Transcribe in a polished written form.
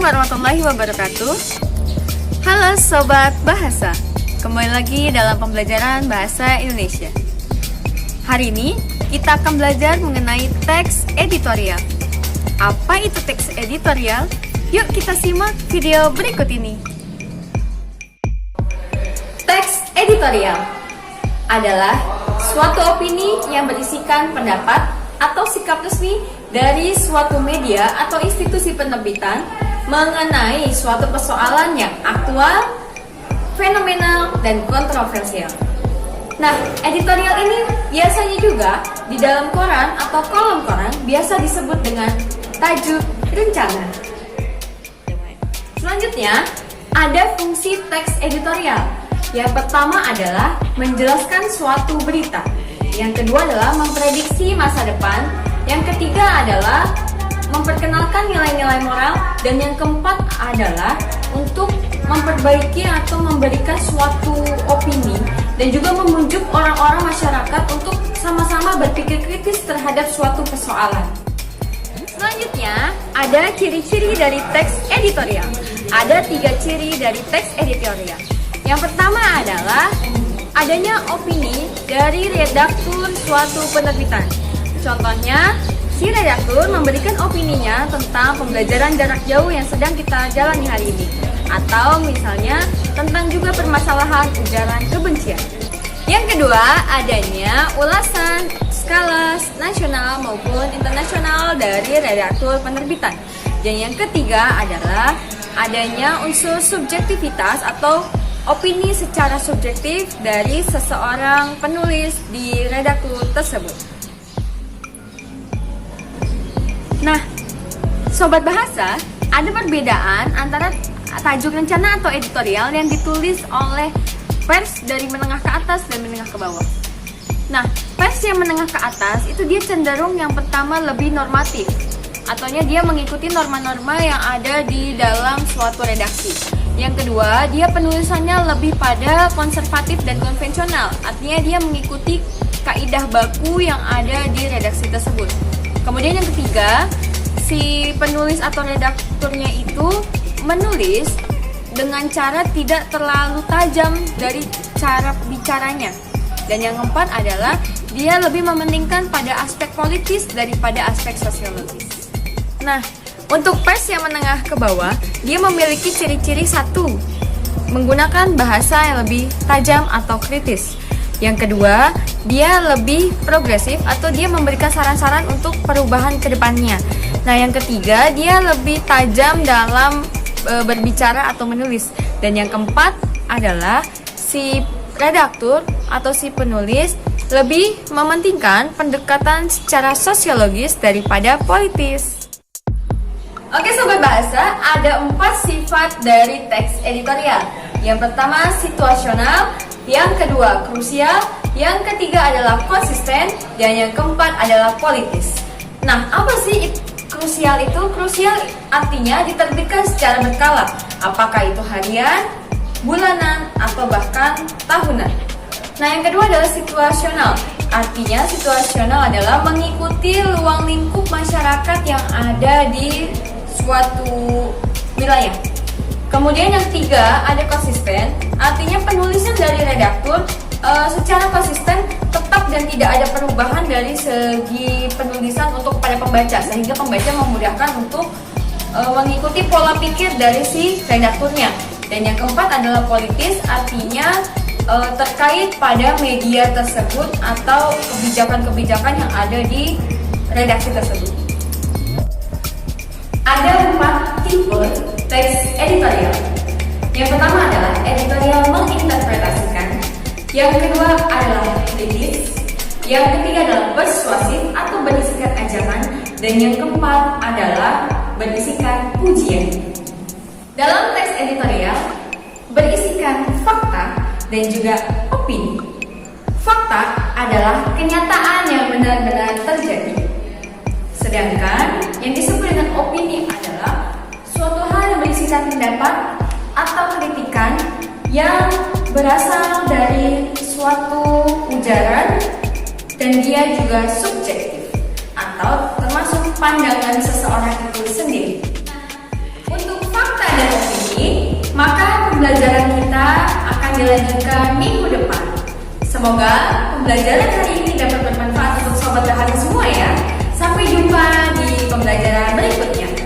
warahmatullahi wabarakatuh. Halo Sobat Bahasa, kembali lagi dalam pembelajaran Bahasa Indonesia. Hari ini kita akan belajar mengenai teks editorial. Apa itu teks editorial? Yuk kita simak video berikut ini. Teks editorial adalah suatu opini yang berisikan pendapat atau sikap resmi dari suatu media atau institusi penerbitan mengenai suatu persoalan yang aktual, fenomenal, dan kontroversial. Nah, editorial ini biasanya juga di dalam koran atau kolom koran biasa disebut dengan tajuk rencana. Selanjutnya, ada fungsi teks editorial. Yang pertama adalah menjelaskan suatu berita. Yang kedua adalah memprediksi masa depan. Yang ketiga adalah memperkenalkan nilai-nilai moral. Dan yang keempat adalah untuk memperbaiki atau memberikan suatu opini dan juga memunjuk orang-orang masyarakat untuk sama-sama berpikir kritis terhadap suatu persoalan. Selanjutnya, ada ciri-ciri dari teks editorial. Ada 3 ciri dari teks editorial. Yang pertama adalah adanya opini dari redaktur suatu penerbitan. Contohnya, si redaktur memberikan opininya tentang pembelajaran jarak jauh yang sedang kita jalani hari ini. Atau misalnya tentang juga permasalahan ujaran kebencian. Yang kedua, adanya ulasan skala nasional maupun internasional dari redaktur penerbitan. Dan yang ketiga adalah adanya unsur subjektivitas atau opini secara subjektif dari seseorang penulis di redaktur tersebut. Nah, Sobat Bahasa, ada perbedaan antara tajuk rencana atau editorial yang ditulis oleh pers dari menengah ke atas dan menengah ke bawah. Nah, pers yang menengah ke atas itu dia cenderung yang pertama lebih normatif, ataunya dia mengikuti norma-norma yang ada di dalam suatu redaksi. Yang kedua, dia penulisannya lebih pada konservatif dan konvensional, artinya dia mengikuti kaidah baku yang ada di redaksi tersebut. Kemudian yang ketiga, si penulis atau redakturnya itu menulis dengan cara tidak terlalu tajam dari cara bicaranya. Dan yang keempat adalah dia lebih mementingkan pada aspek politis daripada aspek sosiologis. Nah, untuk pers yang menengah ke bawah, dia memiliki ciri-ciri satu, menggunakan bahasa yang lebih tajam atau kritis. Yang kedua, dia lebih progresif atau dia memberikan saran-saran untuk perubahan ke depannya. Nah, yang ketiga, dia lebih tajam dalam berbicara atau menulis. Dan yang keempat adalah si redaktur atau si penulis lebih mementingkan pendekatan secara sosiologis daripada politis. Oke Sobat Bahasa, ada 4 sifat dari teks editorial. Yang pertama situasional, yang kedua krusial, yang ketiga adalah konsisten, dan yang keempat adalah politis. Nah, apa sih krusial itu? Krusial artinya diterbitkan secara berkala, apakah itu harian, bulanan, atau bahkan tahunan. Nah, yang kedua adalah situasional. Artinya situasional adalah mengikuti ruang lingkup masyarakat yang ada di suatu wilayah. Kemudian yang ketiga ada konsisten, artinya penulisan dari redaktur secara konsisten tetap dan tidak ada perubahan dari segi penulisan untuk pada pembaca, sehingga pembaca memudahkan untuk mengikuti pola pikir dari si redakturnya. Dan yang keempat adalah politis, artinya terkait pada media tersebut atau kebijakan-kebijakan yang ada di redaksi tersebut. Ada 4 tipe teks editorial. Yang pertama adalah editorial menginterpretasikan. Yang kedua adalah kritis. Yang ketiga adalah persuasif atau berisikan ajakan. Dan yang keempat adalah berisikan pujian. Dalam teks editorial berisikan fakta dan juga opini. Fakta adalah kenyataan yang benar-benar terjadi. Sedangkan yang disebut dengan opini adalah suatu hal yang berisikan pendapat atau kritikan yang berasal dari suatu ujaran dan dia juga subjektif atau termasuk pandangan seseorang itu sendiri. Untuk fakta pembelajaran kita akan dilanjutkan minggu depan. Semoga pembelajaran hari ini dapat bermanfaat untuk sobat bahasa semua ya. Sampai jumpa di pembelajaran berikutnya.